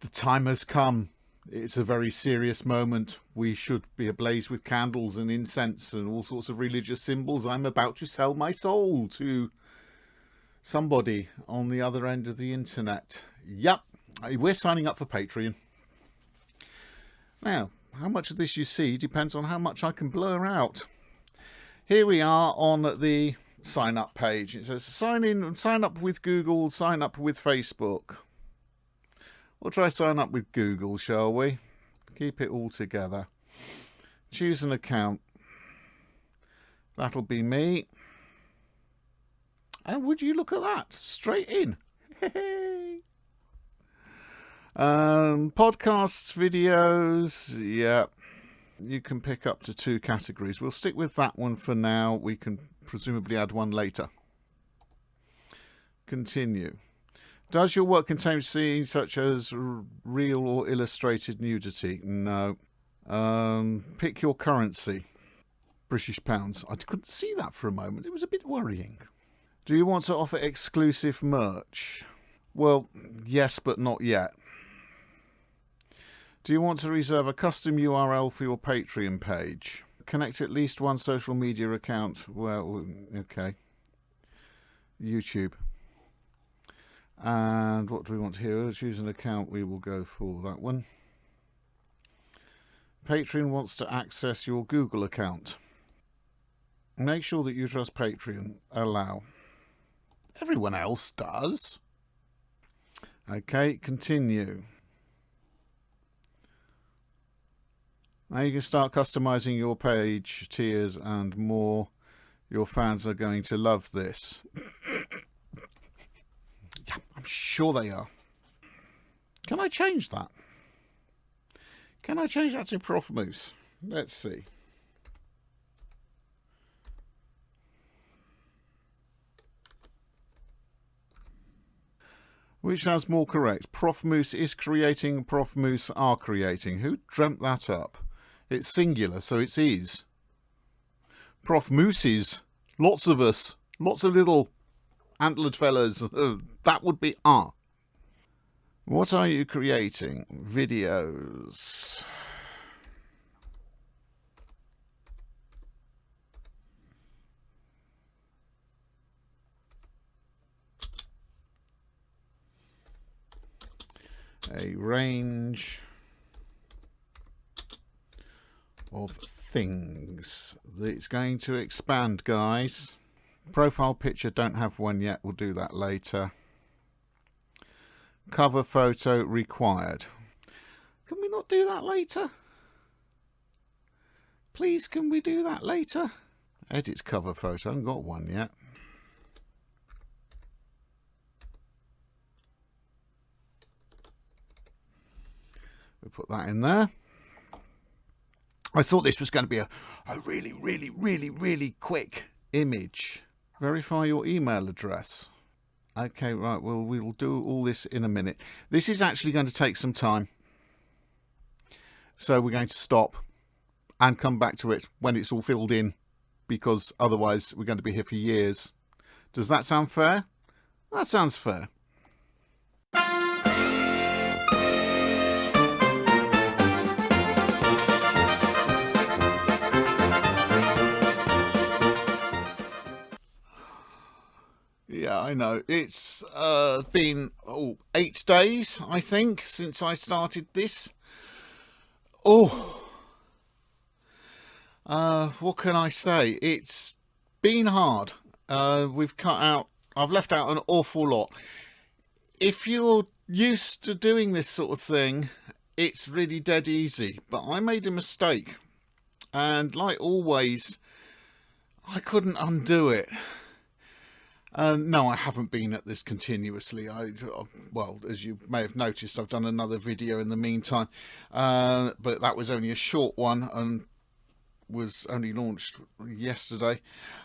The time has come. It's a very serious moment. We should be ablaze with candles and incense and all sorts of religious symbols. I'm about to sell my soul to somebody on the other end of the internet. Yep, we're signing up for Patreon. Now, how much of this you see depends on how much I can blur out. Here we are on the sign up page. It says sign up with Google, sign up with Facebook. We'll try sign up with Google, shall we? Keep it all together. Choose an account. That'll be me. And would you look at that? Straight in. Podcasts, videos, yeah. You can pick up to 2 categories. We'll stick with that one for now. We can presumably add one later. Continue. Does your work contain scenes such as real or illustrated nudity? No. Pick your currency. British pounds. I couldn't see that for a moment. It was a bit worrying. Do you want to offer exclusive merch? Well, yes, but not yet. Do you want to reserve a custom URL for your Patreon page? Connect at least one social media account. Well, okay. YouTube. And what do we want here? Choose an account. We will go for that one. Patreon wants to access your Google account. Make sure that you trust Patreon. Allow. Everyone else does. Okay, continue. Now you can start customizing your page, tiers and more. Your fans are going to love this. Yeah, I'm sure they are. Can I change that? Can I change that to Prof Moose? Let's see. Which sounds more correct? Prof Moose is creating, Prof Moose are creating. Who dreamt that up? It's singular, so it's is. Prof Mooses. Lots of us. Lots of little antlered fellas. That would be are. What are you creating? Videos. A range of things. It's going to expand, guys. Profile picture, don't have one yet. We'll do that later. Cover photo required. Can we not do that later? Please, can we do that later? Edit cover photo. I haven't got one yet. We'll put that in there. I thought this was going to be a really quick image. Verify your email address. Okay, right, well, we'll do all this in a minute. This is actually going to take some time. So we're going to stop and come back to it when it's all filled in, because otherwise we're going to be here for years. Does that sound fair? That sounds fair. Yeah, I know. It's been 8 days, I think, since I started this. What can I say? It's been hard. I've left out an awful lot. If you're used to doing this sort of thing, it's really dead easy. But I made a mistake. And like always, I couldn't undo it. No, I haven't been at this continuously. Well, as you may have noticed, I've done another video in the meantime, but that was only a short one and was only launched yesterday.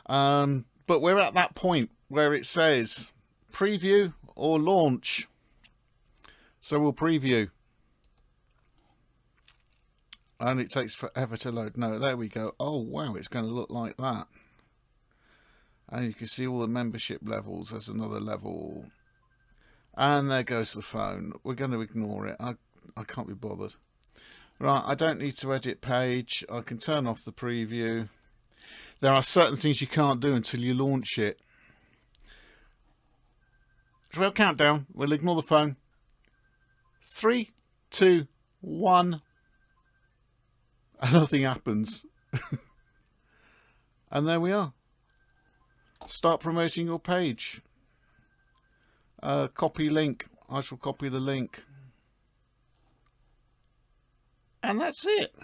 But we're at that point where it says preview or launch. So we'll preview. And it takes forever to load. No, there we go. Oh, wow, it's going to look like that. And you can see all the membership levels. There's another level. And there goes the phone. We're going to ignore it. I can't be bothered. Right, I don't need to edit page. I can turn off the preview. There are certain things you can't do until you launch it. Real countdown. We'll ignore the phone. 3, 2, 1. And nothing happens. And there we are. Start promoting your page. Copy link. I shall copy the link. And that's it.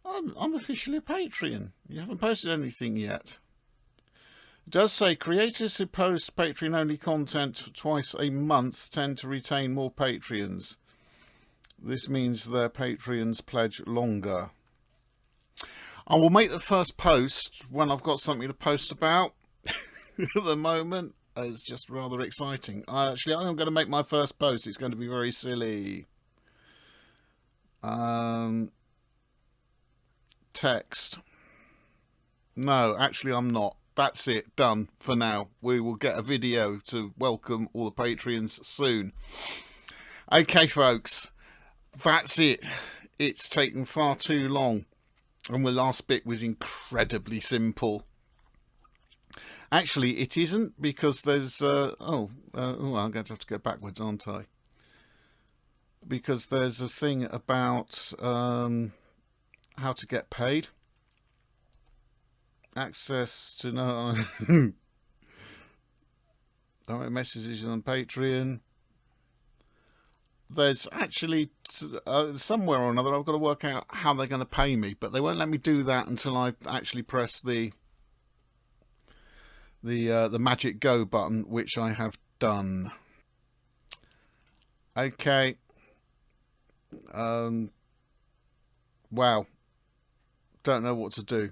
I'm officially a Patreon. You haven't posted anything yet. It does say creators who post Patreon only content twice a month tend to retain more Patreons. This means their Patreons pledge longer. I will make the first post when I've got something to post about. At the moment, it's just rather exciting. I'm going to make my first post. It's going to be very silly. Text. No, actually I'm not. That's it. Done for now. We will get a video to welcome all the Patreons soon. Okay, folks. That's it. It's taken far too long. And the last bit was incredibly simple. Actually, it isn't, because there's... I'm going to have to go backwards, aren't I? Because there's a thing about how to get paid. Access to direct messages on Patreon. There's actually somewhere or another I've got to work out how they're going to pay me, but they won't let me do that until I actually press the magic go button, which I have done. Okay. Wow. Don't know what to do.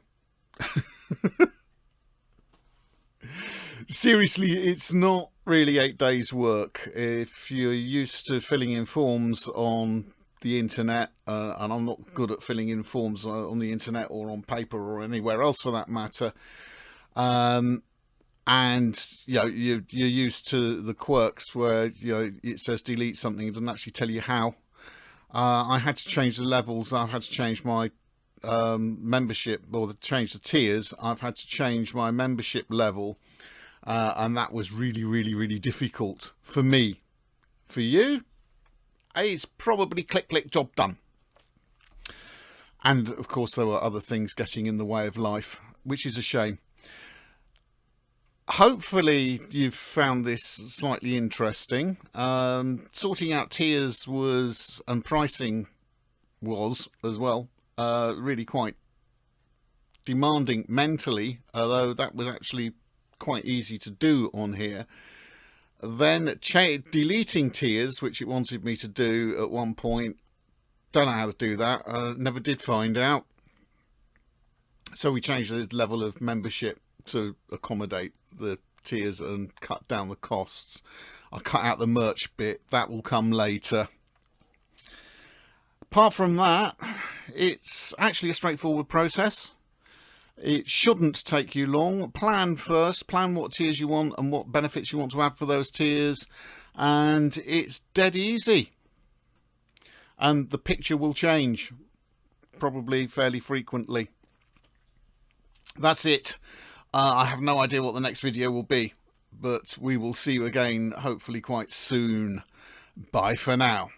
Seriously, it's not really 8 days work. If you're used to filling in forms on the internet, and I'm not good at filling in forms on the internet or on paper or anywhere else for that matter, and you're used to the quirks where it says delete something, it doesn't actually tell you how. I had to change the levels. I had to change my membership, or change the tiers. I've had to change my membership level, and that was really, really, really difficult for me. For you, it's probably click, click, job done. And of course, there were other things getting in the way of life, which is a shame. Hopefully you've found this slightly interesting. Sorting out tiers and pricing was as well really quite demanding mentally, although that was actually quite easy to do on here. Then deleting tiers, which it wanted me to do at one point. Don't know how to do that. Never did find out. So we changed the level of membership to accommodate the tiers and cut down the costs. I cut out the merch bit. That will come later. Apart from that, it's actually a straightforward process. It shouldn't take you long. Plan first. Plan what tiers you want and what benefits you want to have for those tiers. And it's dead easy. And the picture will change, probably fairly frequently. That's it. I have no idea what the next video will be, but we will see you again hopefully quite soon. Bye for now.